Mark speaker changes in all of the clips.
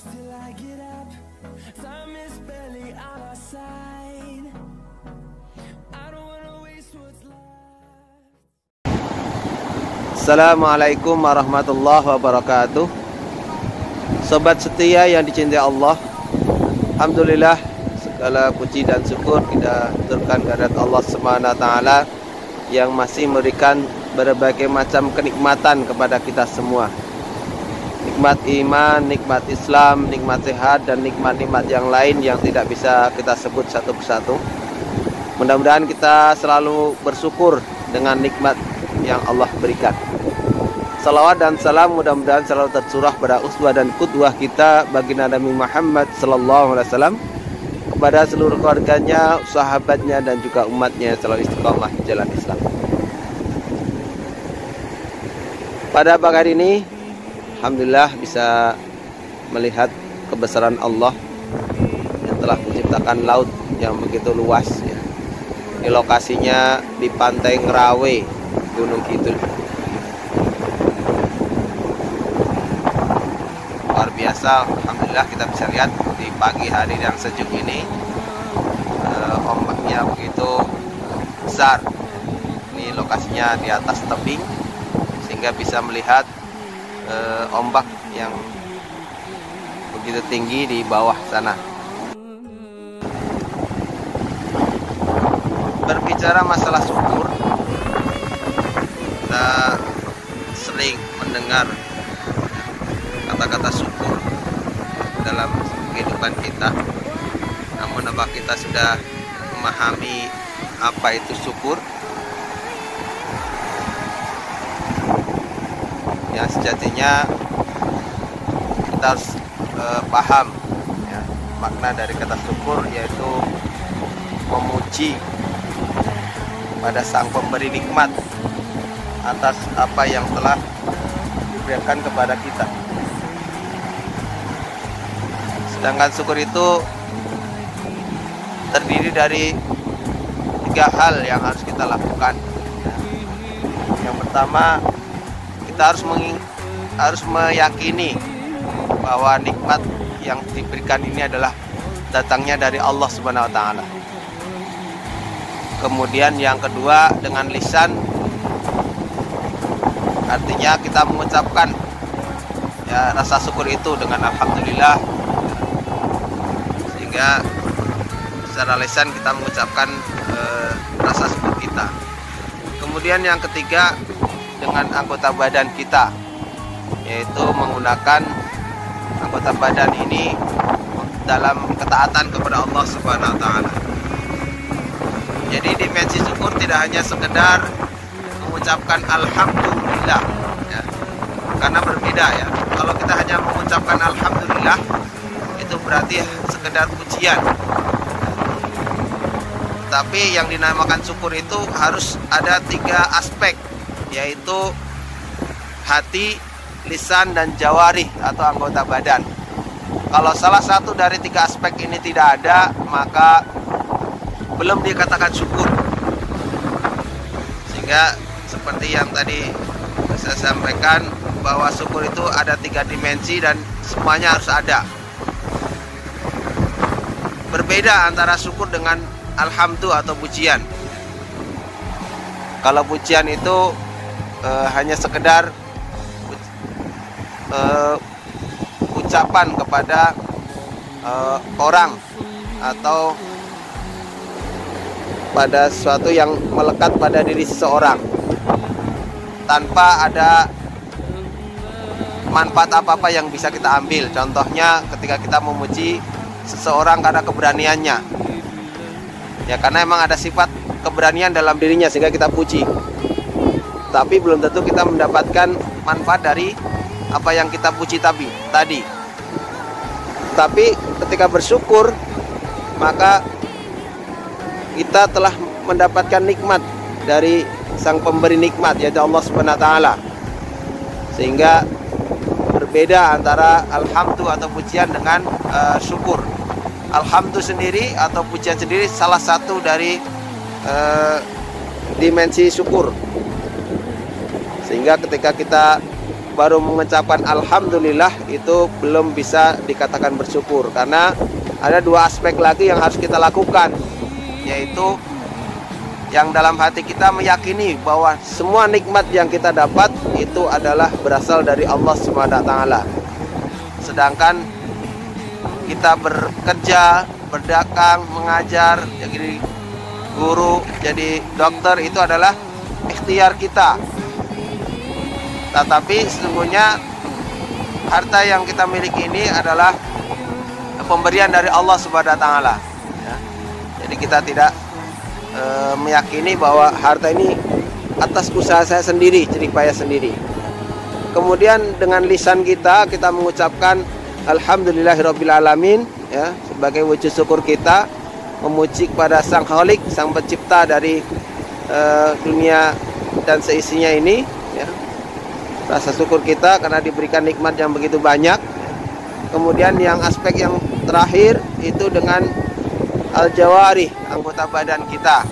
Speaker 1: Assalamualaikum warahmatullahi wabarakatuh. Sobat setia yang dicintai Allah, alhamdulillah segala puji dan syukur kita aturkan kehadirat Allah Subhanahu wa taala yang masih memberikan berbagai macam kenikmatan kepada kita semua. Nikmat iman, nikmat Islam, nikmat sehat, dan nikmat-nikmat yang lain yang tidak bisa kita sebut satu persatu. Mudah-mudahan kita selalu bersyukur dengan nikmat yang Allah berikan. Salawat dan salam mudah-mudahan selalu tercurah pada uswah dan qudwah kita baginda Nabi Muhammad sallallahu alaihi wasallam, kepada seluruh keluarganya, sahabatnya, dan juga umatnya selalu istiqamah di jalan Islam. Pada pagi hari ini, alhamdulillah bisa melihat kebesaran Allah yang telah menciptakan laut yang begitu luas ya. Di lokasinya di Pantai Ngerawe, Gunung Kidul. Luar biasa, alhamdulillah kita bisa lihat di pagi hari yang sejuk ini ombaknya begitu besar. Ini lokasinya di atas tebing sehingga bisa melihat ombak yang begitu tinggi di bawah sana. Berbicara masalah syukur, kita sering mendengar kata-kata syukur dalam kehidupan kita. Namun apakah kita sudah memahami apa itu syukur? Yang sejatinya kita harus paham ya, makna dari kata syukur, yaitu memuji pada Sang Pemberi nikmat atas apa yang telah diberikan kepada kita. Sedangkan syukur itu terdiri dari 3 hal yang harus kita lakukan. Yang pertama, kita harus meyakini bahwa nikmat yang diberikan ini adalah datangnya dari Allah Subhanahu wa taala. Kemudian yang kedua, dengan lisan, artinya kita mengucapkan ya, rasa syukur itu dengan alhamdulillah, sehingga secara lisan kita mengucapkan rasa syukur kita. Kemudian yang ketiga, dengan anggota badan kita, yaitu menggunakan anggota badan ini dalam ketaatan kepada Allah Subhanahu wa taala. Jadi dimensi syukur tidak hanya sekedar mengucapkan alhamdulillah ya. Karena berbeda ya. Kalau kita hanya mengucapkan alhamdulillah, itu berarti sekedar pujian. Tapi yang dinamakan syukur itu harus ada 3 aspek, yaitu hati, lisan, dan jawarih atau anggota badan. Kalau salah satu dari 3 aspek ini tidak ada, maka belum dikatakan syukur. Sehingga seperti yang tadi saya sampaikan, bahwa syukur itu ada 3 dimensi dan semuanya harus ada. Berbeda antara syukur dengan alhamdulillah atau pujian. Kalau pujian itu hanya sekedar ucapan kepada orang atau pada sesuatu yang melekat pada diri seseorang tanpa ada manfaat apa-apa yang bisa kita ambil. Contohnya ketika kita memuji seseorang karena keberaniannya ya, karena emang ada sifat keberanian dalam dirinya sehingga kita puji, tapi belum tentu kita mendapatkan manfaat dari apa yang kita puji tadi. Tapi ketika bersyukur, maka kita telah mendapatkan nikmat dari Sang Pemberi nikmat, yaitu Allah Subhanahu wa taala. Sehingga berbeda antara alhamdulillah atau pujian dengan syukur. Alhamdulillah sendiri atau pujian sendiri salah satu dari dimensi syukur. Sehingga ketika kita baru mengucapkan alhamdulillah, itu belum bisa dikatakan bersyukur. Karena ada dua aspek lagi yang harus kita lakukan, yaitu yang dalam hati kita meyakini bahwa semua nikmat yang kita dapat itu adalah berasal dari Allah SWT. Sedangkan kita bekerja, berdagang, mengajar, jadi guru, jadi dokter, itu adalah ikhtiar kita. Tetapi sesungguhnya harta yang kita miliki ini adalah pemberian dari Allah Subhanahu wa taala. Ya. Jadi kita tidak meyakini bahwa harta ini atas usaha saya sendiri, jerih payah sendiri. Kemudian dengan lisan kita mengucapkan alhamdulillahirabbil alamin, ya, sebagai wujud syukur kita memuji kepada Sang Khalik, Sang Pencipta dari dunia dan seisinya ini, ya. Rasa syukur kita karena diberikan nikmat yang begitu banyak. Kemudian yang aspek yang terakhir itu dengan al-jawarih, anggota badan kita,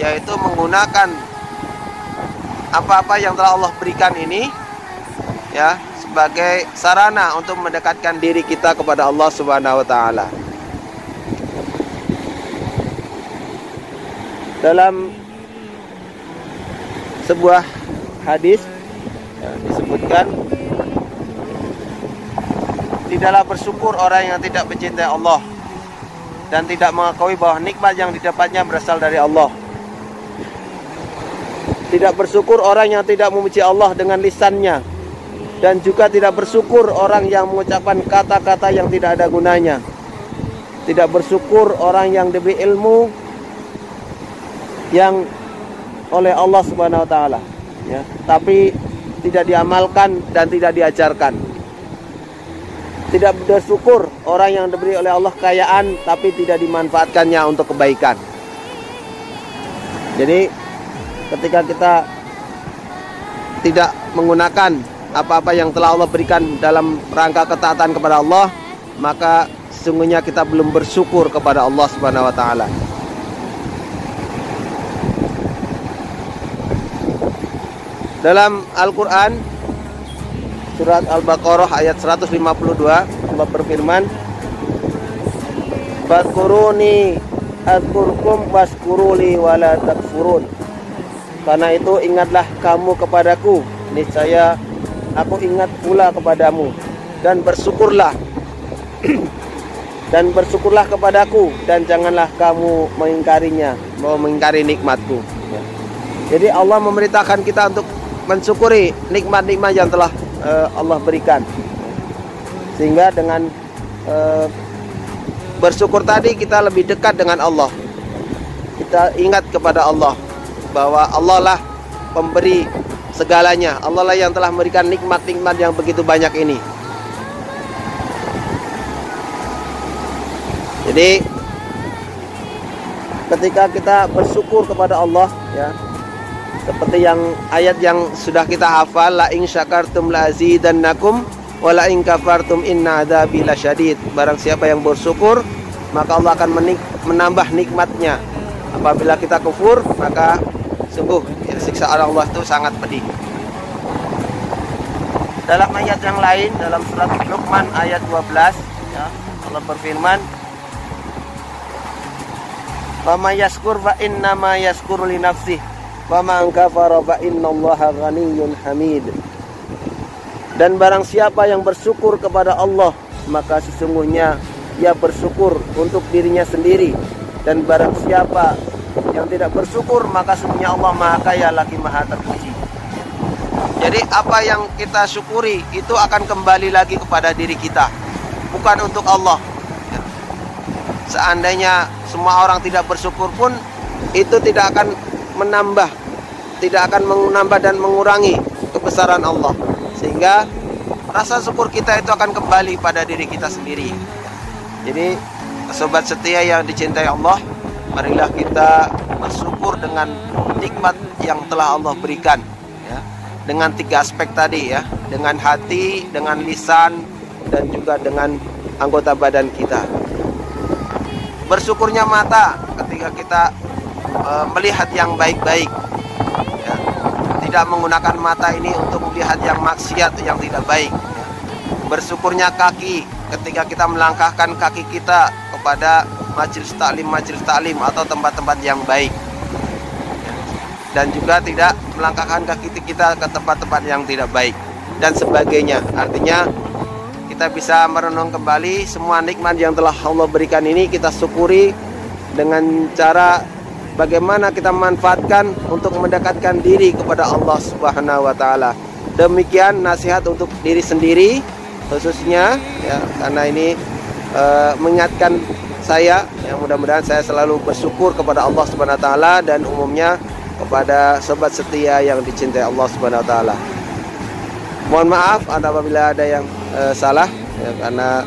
Speaker 1: yaitu menggunakan apa-apa yang telah Allah berikan ini, ya, sebagai sarana untuk mendekatkan diri kita kepada Allah Subhanahu wa taala. Dalam sebuah hadis, ya, disebutkan, tidaklah bersyukur orang yang tidak mencintai Allah dan tidak mengakui bahwa nikmat yang didapatnya berasal dari Allah. Tidak bersyukur orang yang tidak memuji Allah dengan lisannya, dan juga tidak bersyukur orang yang mengucapkan kata-kata yang tidak ada gunanya. Tidak bersyukur orang yang diberi ilmu yang oleh Allah Subhanahu wa taala, ya, tapi tidak diamalkan dan tidak diajarkan. Tidak bersyukur orang yang diberi oleh Allah kekayaan tapi tidak dimanfaatkannya untuk kebaikan. Jadi ketika kita tidak menggunakan apa-apa yang telah Allah berikan dalam rangka ketaatan kepada Allah, maka sesungguhnya kita belum bersyukur kepada Allah Subhanahu wa taala. Dalam Al-Qur'an surat Al-Baqarah ayat 152, Allah berfirman, "Fadhkuruni adzkurkum washkuruli wala takfurun." Karena itu ingatlah kamu kepadaku, niscaya aku ingat pula kepadamu, dan bersyukurlah dan bersyukurlah kepadaku, dan janganlah kamu mengingkarinya, mau mengingkari nikmatku. Ya. Jadi Allah memerintahkan kita untuk mensyukuri nikmat-nikmat yang telah Allah berikan, sehingga dengan bersyukur tadi kita lebih dekat dengan Allah. Kita ingat kepada Allah bahwa Allah lah pemberi segalanya, Allah lah yang telah memberikan nikmat-nikmat yang begitu banyak ini. Jadi ketika kita bersyukur kepada Allah, ya, seperti yang ayat yang sudah kita hafal, la in syakartum la azidannakum wa la in kafartum inna adzabi lasyadid. Barang siapa yang bersyukur, maka Allah akan menambah nikmatnya. Apabila kita kufur, maka sungguh, ya, siksa Allah itu sangat pedih. Dalam ayat yang lain, dalam surat Luqman ayat 12, ya, Allah berfirman, "Wa may yashkur fa innama yashkuru li nafsihi wa man kafara fa innallaha ghaniyyun hamid." Dan barang siapa yang bersyukur kepada Allah, maka sesungguhnya ia bersyukur untuk dirinya sendiri. Dan barang siapa yang tidak bersyukur, maka sesungguhnya Allah Maha Kaya lagi Maha Terpuji. Jadi apa yang kita syukuri itu akan kembali lagi kepada diri kita, bukan untuk Allah. Seandainya semua orang tidak bersyukur pun, itu tidak akan menambah dan mengurangi kebesaran Allah, sehingga rasa syukur kita itu akan kembali pada diri kita sendiri. Jadi sobat setia yang dicintai Allah, marilah kita bersyukur dengan nikmat yang telah Allah berikan, ya, dengan 3 aspek tadi, ya, dengan hati, dengan lisan, dan juga dengan anggota badan kita. Bersyukurnya mata ketika kita melihat yang baik-baik, ya. tidak menggunakan mata ini untuk melihat yang maksiat, yang tidak baik. Bersyukurnya kaki ketika kita melangkahkan kaki kita kepada majelis taklim atau tempat-tempat yang baik, dan juga tidak melangkahkan kaki kita ke tempat-tempat yang tidak baik dan sebagainya. Artinya kita bisa merenung kembali semua nikmat yang telah Allah berikan ini, kita syukuri dengan cara bagaimana kita manfaatkan untuk mendekatkan diri kepada Allah Subhanahu wa taala. Demikian nasihat untuk diri sendiri khususnya ya, karena ini mengingatkan saya yang mudah-mudahan saya selalu bersyukur kepada Allah Subhanahu wa taala, dan umumnya kepada sobat setia yang dicintai Allah Subhanahu wa taala. Mohon maaf apabila ada yang salah ya, karena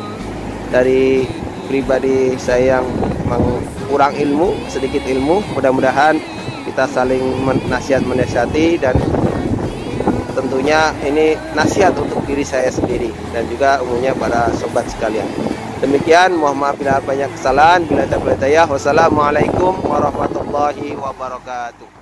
Speaker 1: dari pribadi saya yang memang kurang ilmu, sedikit ilmu. Mudah-mudahan kita saling menasihati, dan tentunya ini nasihat untuk diri saya sendiri dan juga umumnya para sobat sekalian. Demikian, mohon maaf bila banyak kesalahan. Bila tak boleh tayah. Wassalamualaikum warahmatullahi wabarakatuh.